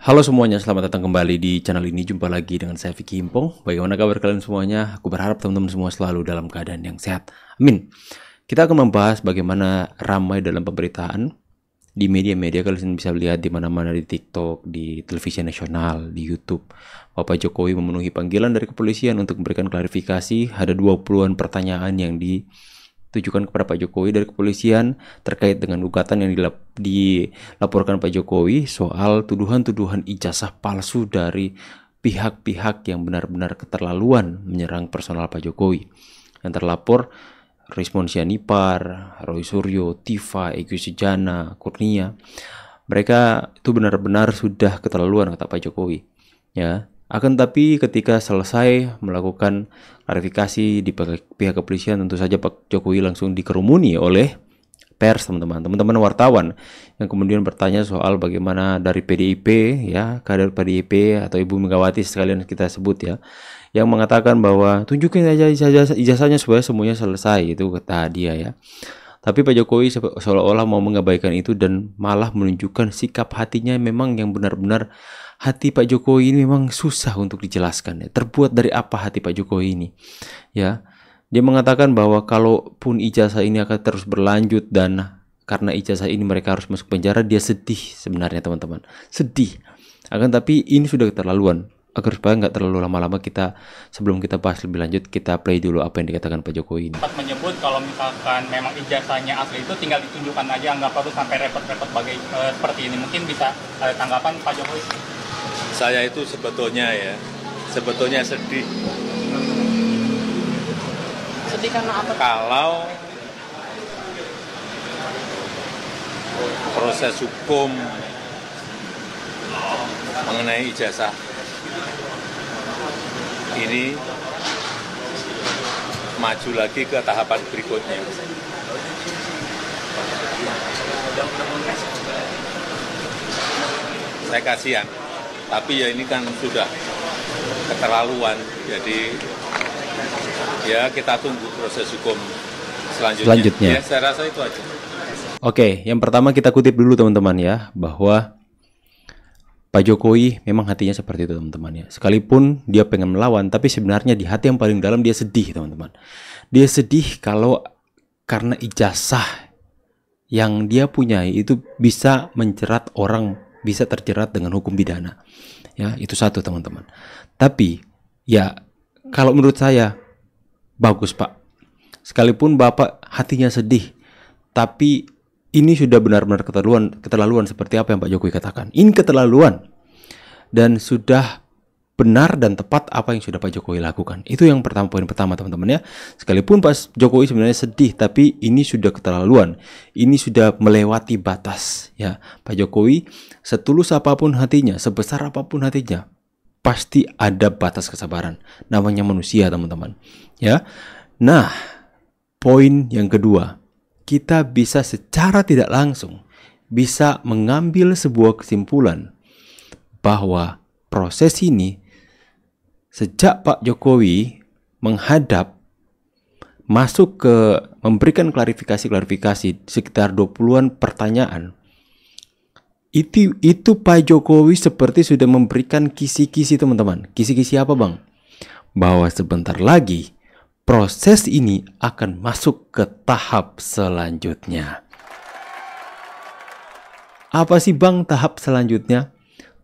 Halo semuanya, selamat datang kembali di channel ini. Jumpa lagi dengan saya Vicky Impong. Bagaimana kabar kalian semuanya? Aku berharap teman-teman semua selalu dalam keadaan yang sehat. Amin. Kita akan membahas bagaimana ramai dalam pemberitaan di media-media. Kalian bisa lihat di mana-mana, di TikTok, di televisi nasional, di YouTube. Bapak Jokowi memenuhi panggilan dari kepolisian untuk memberikan klarifikasi. Ada 20-an pertanyaan yang ditujukan kepada Pak Jokowi dari kepolisian terkait dengan gugatan yang dilaporkan Pak Jokowi soal tuduhan-tuduhan ijazah palsu dari pihak-pihak yang benar-benar keterlaluan menyerang personal Pak Jokowi. Yang terlapor Rismon Sianipar, Roy Suryo, Tifa, Egy Sujana, Kurnia. Mereka itu benar-benar sudah keterlaluan kata Pak Jokowi. Ya, akan tapi ketika selesai melakukan klarifikasi di pihak kepolisian, tentu saja Pak Jokowi langsung dikerumuni oleh pers, teman-teman wartawan yang kemudian bertanya soal bagaimana dari PDIP, ya, kader PDIP atau Ibu Megawati sekalian kita sebut ya, yang mengatakan bahwa tunjukin aja ijazahnya supaya semuanya selesai, itu kata dia ya. Tapi Pak Jokowi seolah-olah mau mengabaikan itu dan malah menunjukkan sikap hatinya memang yang benar-benar hati Pak Jokowi ini memang susah untuk dijelaskan ya. Terbuat dari apa hati Pak Jokowi ini? Ya. Dia mengatakan bahwa kalaupun ijazah ini akan terus berlanjut dan karena ijazah ini mereka harus masuk penjara, dia sedih sebenarnya teman-teman. Sedih. Akan tapi ini sudah keterlaluan. Agar supaya nggak terlalu lama-lama sebelum kita bahas lebih lanjut, kita play dulu apa yang dikatakan Pak Jokowi ini. Sempat menyebut kalau misalkan memang ijazahnya asli itu tinggal ditunjukkan aja, nggak perlu sampai repot-repot seperti ini. Mungkin bisa ada tanggapan Pak Jokowi? Saya itu sebetulnya sedih. Sedih karena apa? Kalau proses hukum mengenai ijazah ini maju lagi ke tahapan berikutnya. Saya kasihan, tapi ya ini kan sudah keterlaluan, jadi ya kita tunggu proses hukum selanjutnya. Ya, saya rasa itu aja. Oke, yang pertama kita kutip dulu teman-teman ya, bahwa Pak Jokowi memang hatinya seperti itu teman-teman ya. Sekalipun dia pengen melawan, tapi sebenarnya di hati yang paling dalam dia sedih teman-teman. Dia sedih kalau karena ijazah yang dia punya itu bisa menjerat orang, bisa terjerat dengan hukum pidana. Ya, itu satu teman-teman. Tapi ya kalau menurut saya bagus Pak. Sekalipun Bapak hatinya sedih, tapi ini sudah benar-benar keterlaluan seperti apa yang Pak Jokowi katakan. Ini keterlaluan. Dan sudah benar dan tepat apa yang sudah Pak Jokowi lakukan. Itu yang poin pertama teman-teman ya. Sekalipun Pak Jokowi sebenarnya sedih, tapi ini sudah keterlaluan. Ini sudah melewati batas ya. Pak Jokowi setulus apapun hatinya, sebesar apapun hatinya, pasti ada batas kesabaran. Namanya manusia teman-teman ya. Nah, poin yang kedua, kita bisa secara tidak langsung bisa mengambil sebuah kesimpulan bahwa proses ini sejak Pak Jokowi masuk ke memberikan klarifikasi sekitar 20-an pertanyaan, itu Pak Jokowi seperti sudah memberikan kisi-kisi teman-teman. Kisi-kisi apa bang? Bahwa sebentar lagi proses ini akan masuk ke tahap selanjutnya. Apa sih bang tahap selanjutnya?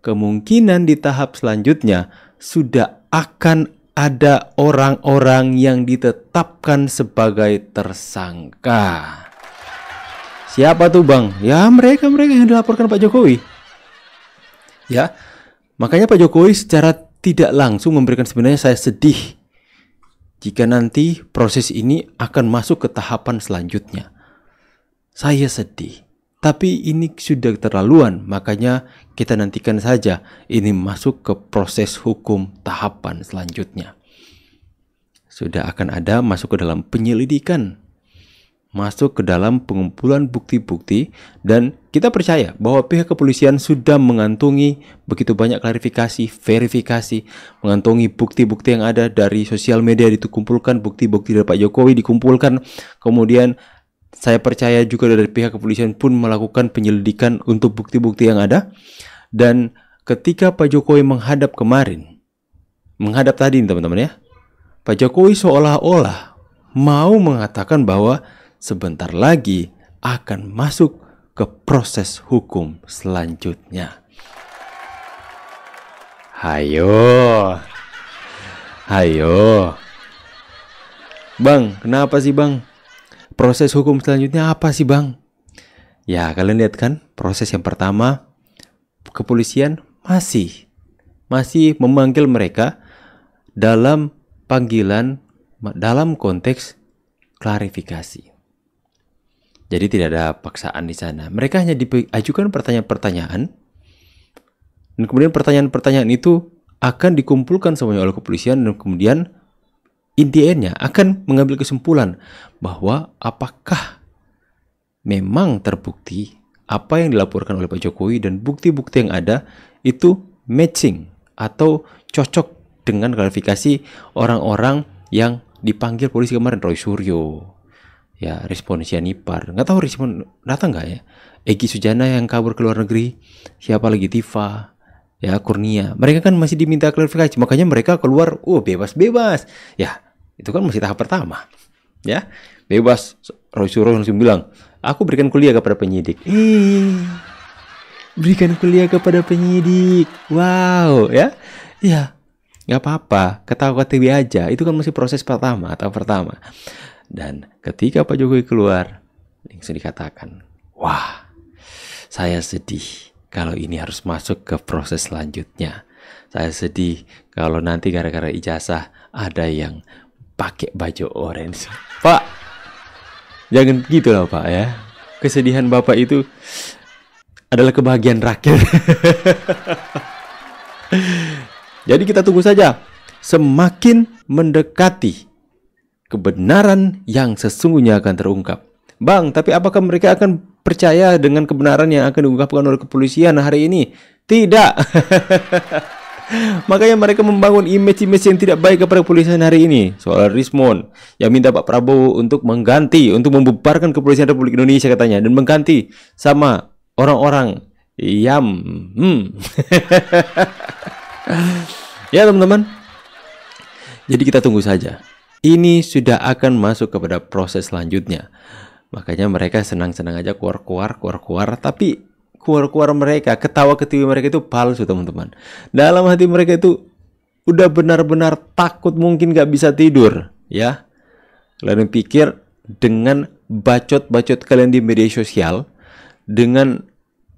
Kemungkinan di tahap selanjutnya sudah akan ada orang-orang yang ditetapkan sebagai tersangka. Siapa tuh bang? Ya mereka yang dilaporkan Pak Jokowi. Ya, makanya Pak Jokowi secara tidak langsung memberikan, sebenarnya saya sedih jika nanti proses ini akan masuk ke tahapan selanjutnya. Saya sedih. Tapi ini sudah keterlaluan. Makanya kita nantikan saja ini masuk ke proses hukum tahapan selanjutnya. Sudah akan ada masuk ke dalam penyelidikan, masuk ke dalam pengumpulan bukti-bukti, dan kita percaya bahwa pihak kepolisian sudah mengantongi begitu banyak klarifikasi, verifikasi, mengantongi bukti-bukti yang ada dari sosial media, dikumpulkan bukti-bukti dari Pak Jokowi dikumpulkan, kemudian saya percaya juga dari pihak kepolisian pun melakukan penyelidikan untuk bukti-bukti yang ada, dan ketika Pak Jokowi menghadap tadi teman-teman ya, Pak Jokowi seolah-olah mau mengatakan bahwa sebentar lagi akan masuk ke proses hukum selanjutnya. Hayo. Bang, kenapa sih bang? Proses hukum selanjutnya apa sih bang? Ya, kalian lihat kan, proses yang pertama, kepolisian masih memanggil mereka dalam panggilan dalam konteks klarifikasi. Jadi tidak ada paksaan di sana. Mereka hanya diajukan pertanyaan-pertanyaan, dan kemudian pertanyaan-pertanyaan itu akan dikumpulkan semuanya oleh kepolisian, dan kemudian intinya akan mengambil kesimpulan bahwa apakah memang terbukti apa yang dilaporkan oleh Pak Jokowi dan bukti-bukti yang ada itu matching atau cocok dengan klarifikasi orang-orang yang dipanggil polisi kemarin. Roy Suryo, ya, Rizwan Sianipar, nggak tahu Rizwan datang nggak ya, Egy Sujana yang kabur ke luar negeri, siapa lagi, Tifa, ya, Kurnia. Mereka kan masih diminta klarifikasi, makanya mereka keluar bebas. Ya, itu kan masih tahap pertama, ya, bebas. Roy Suryo langsung bilang, aku berikan kuliah kepada penyidik. Berikan kuliah kepada penyidik. Wow, ya, nggak apa-apa, ketawa-ketiwi aja. Itu kan masih proses pertama. Dan ketika Pak Jokowi keluar, langsung dikatakan, wah, saya sedih kalau ini harus masuk ke proses selanjutnya. Saya sedih kalau nanti gara-gara ijazah ada yang pakai baju orange. Pak, jangan gitu lah Pak ya. Kesedihan Bapak itu adalah kebahagiaan rakyat. Jadi kita tunggu saja. Semakin mendekati kebenaran yang sesungguhnya akan terungkap. Bang, tapi apakah mereka akan percaya dengan kebenaran yang akan diungkapkan oleh kepolisian hari ini? Tidak. Makanya mereka membangun image-image yang tidak baik kepada kepolisian hari ini. Soal Rismon yang minta Pak Prabowo untuk mengganti, untuk membubarkan kepolisian Republik Indonesia katanya, dan mengganti sama orang-orang yang ya teman-teman. Jadi kita tunggu saja. Ini sudah akan masuk kepada proses selanjutnya. Makanya mereka senang-senang aja keluar. Tapi keluar mereka, ketawa-ketiwi mereka itu palsu teman-teman. Dalam hati mereka itu udah benar-benar takut, mungkin gak bisa tidur. Ya, kalian pikir dengan bacot-bacot kalian di media sosial, dengan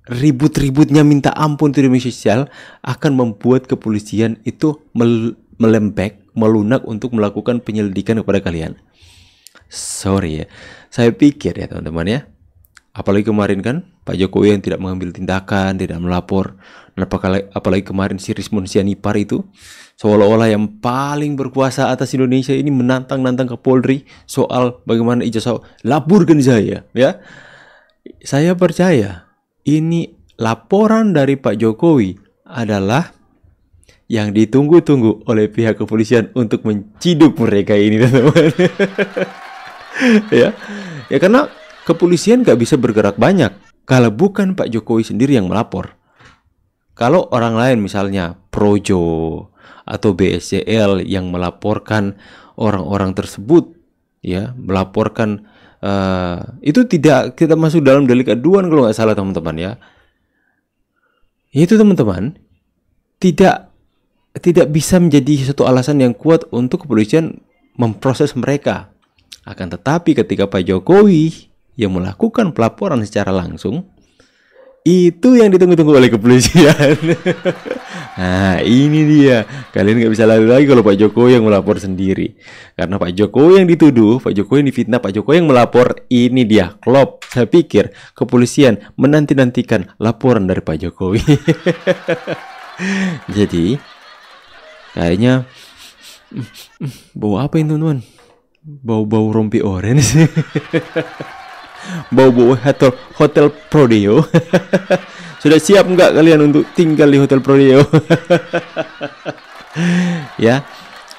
ribut-ributnya minta ampun di media sosial, akan membuat kepolisian itu melunak untuk melakukan penyelidikan kepada kalian. Sorry ya, saya pikir ya teman-teman ya, apalagi kemarin kan Pak Jokowi yang tidak mengambil tindakan, tidak melapor, dan apalagi kemarin si Rizwan Sianipar itu seolah-olah yang paling berkuasa atas Indonesia ini menantang ke Polri soal bagaimana ijazah, laporkan saya ya. Saya percaya ini laporan dari Pak Jokowi adalah yang ditunggu-tunggu oleh pihak kepolisian untuk menciduk mereka ini teman-teman. ya karena kepolisian gak bisa bergerak banyak kalau bukan Pak Jokowi sendiri yang melapor. Kalau orang lain misalnya Projo atau BSCL yang melaporkan orang-orang tersebut, ya, melaporkan itu tidak masuk dalam delik aduan kalau nggak salah teman-teman ya. Itu teman-teman tidak bisa menjadi satu alasan yang kuat untuk kepolisian memproses mereka. Akan tetapi ketika Pak Jokowi yang melakukan pelaporan secara langsung, itu yang ditunggu-tunggu oleh kepolisian. Nah ini dia, kalian nggak bisa lari lagi kalau Pak Jokowi yang melapor sendiri. Karena Pak Jokowi yang dituduh, Pak Jokowi yang difitnah, Pak Jokowi yang melapor, ini dia klop. Saya pikir kepolisian menanti-nantikan laporan dari Pak Jokowi. Jadi kayaknya bau apa ini teman-teman? Bau rompi orange. Bau hotel Prodeo. Sudah siap nggak kalian untuk tinggal di hotel Prodeo? Ya,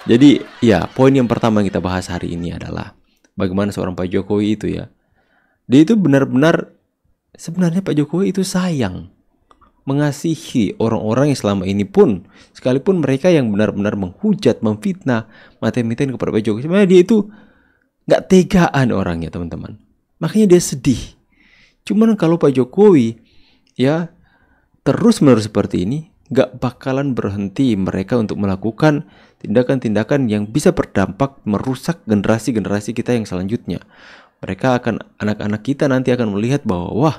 jadi ya poin yang pertama yang kita bahas hari ini adalah bagaimana seorang Pak Jokowi itu ya, dia itu benar-benar sebenarnya Pak Jokowi itu sayang mengasihi orang-orang yang selama ini pun, sekalipun mereka yang benar-benar menghujat, memfitnah, mati-matian kepada Pak Jokowi, sebenarnya dia itu nggak tegaan orangnya, teman-teman. Makanya dia sedih. Cuman kalau Pak Jokowi ya terus-menerus seperti ini, nggak bakalan berhenti mereka untuk melakukan tindakan-tindakan yang bisa berdampak merusak generasi-generasi kita yang selanjutnya. Mereka akan, anak-anak kita nanti akan melihat bahwa wah,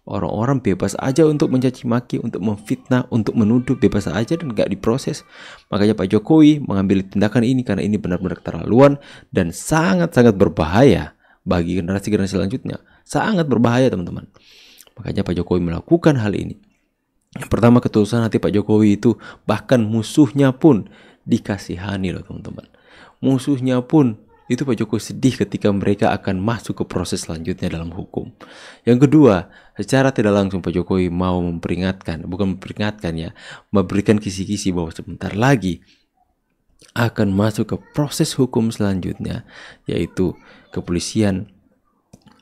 orang-orang bebas aja untuk mencaci maki, untuk memfitnah, untuk menuduh, bebas aja dan nggak diproses. Makanya Pak Jokowi mengambil tindakan ini karena ini benar-benar keterlaluan dan sangat-sangat berbahaya bagi generasi-generasi selanjutnya. Sangat berbahaya, teman-teman. Makanya Pak Jokowi melakukan hal ini. Yang pertama, ketulusan hati Pak Jokowi itu bahkan musuhnya pun dikasihani loh, teman-teman. Musuhnya pun itu Pak Jokowi sedih ketika mereka akan masuk ke proses selanjutnya dalam hukum. Yang kedua, secara tidak langsung Pak Jokowi mau memperingatkan, bukan memperingatkan ya, memberikan kisi-kisi bahwa sebentar lagi akan masuk ke proses hukum selanjutnya, yaitu kepolisian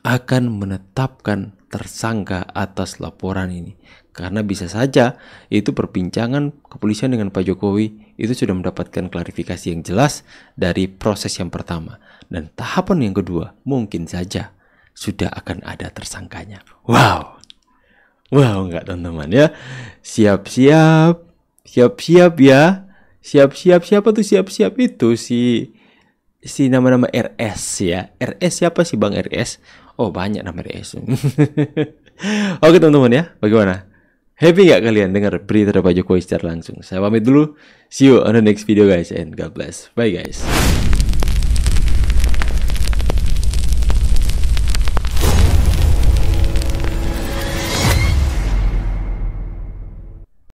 akan menetapkan tersangka atas laporan ini. Karena bisa saja itu perbincangan kepolisian dengan Pak Jokowi itu sudah mendapatkan klarifikasi yang jelas dari proses yang pertama. Dan tahapan yang kedua mungkin saja sudah akan ada tersangkanya. Wow. Wow, enggak teman-teman ya. Siap-siap. Siap-siap ya. Siap-siap, siapa tuh siap-siap itu si nama-nama RS ya. RS siapa sih Bang RS? Oh, banyak nama RS. Oke teman-teman ya, bagaimana? Happy gak kalian dengar berita dari Pak Jokowi secara langsung? Saya pamit dulu. See you on the next video guys, and God bless. Bye guys.